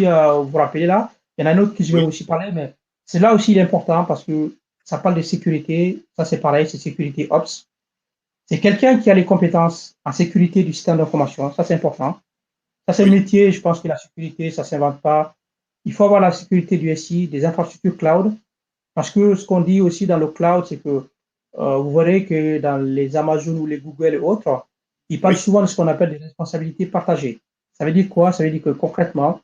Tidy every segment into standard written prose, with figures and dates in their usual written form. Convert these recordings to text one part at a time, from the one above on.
vous vous rappelez là, il y en a un autre que je vais Oui, aussi parler, mais c'est là aussi il est important parce que ça parle de sécurité. Ça, c'est pareil, c'est sécurité Ops. C'est quelqu'un qui a les compétences en sécurité du système d'information. Ça, c'est important. Ça, c'est un oui, métier. Je pense que la sécurité, ça ne s'invente pas. Il faut avoir la sécurité du SI, des infrastructures cloud. Parce que ce qu'on dit aussi dans le cloud, c'est que vous verrez que dans les Amazon ou les Google et autres, ils parlent oui, souvent de ce qu'on appelle des responsabilités partagées. Ça veut dire quoi? Ça veut dire que concrètement,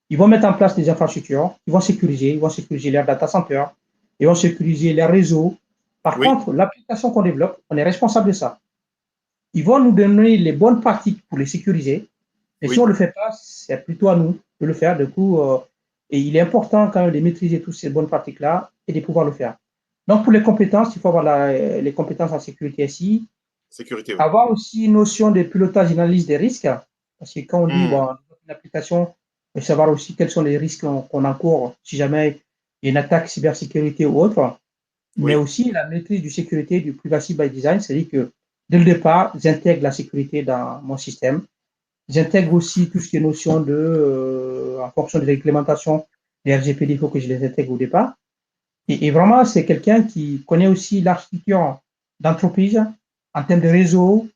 ils vont mettre en place des infrastructures, ils vont sécuriser leurs data centers, ils vont sécuriser leurs réseaux. Par oui, contre, l'application qu'on développe, on est responsable de ça. Ils vont nous donner les bonnes pratiques pour les sécuriser. Et si on oui. ne le fait pas, c'est plutôt à nous de le faire. Du coup, et il est important quand même de maîtriser toutes ces bonnes pratiques-là et de pouvoir le faire. Donc, pour les compétences, il faut avoir les compétences en sécurité SI, Sécurité, oui. avoir aussi une notion de pilotage et d'analyse des risques. Parce que quand on dit, Hmm, bon, une application, il faut savoir aussi quels sont les risques qu'on encourt si jamais il y a une attaque cybersécurité ou autre. Mais oui, aussi la maîtrise du sécurité, du privacy by design, c'est-à-dire que dès le départ, j'intègre la sécurité dans mon système. J'intègre aussi tout ce qui est notion de, en fonction des réglementations des RGPD, il faut que je les intègre au départ. Et vraiment, c'est quelqu'un qui connaît aussi l'architecture d'entreprise en termes de réseau,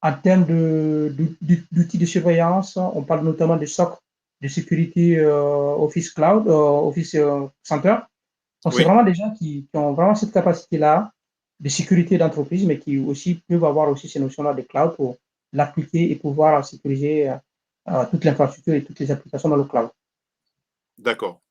en termes d'outils de surveillance. On parle notamment de SOC, de sécurité Office Cloud, Office Center. Donc, c'est oui. vraiment des gens qui ont vraiment cette capacité-là de sécurité d'entreprise, mais qui aussi peuvent avoir aussi ces notions-là de cloud pour l'appliquer et pouvoir sécuriser toute l'infrastructure et toutes les applications dans le cloud. D'accord.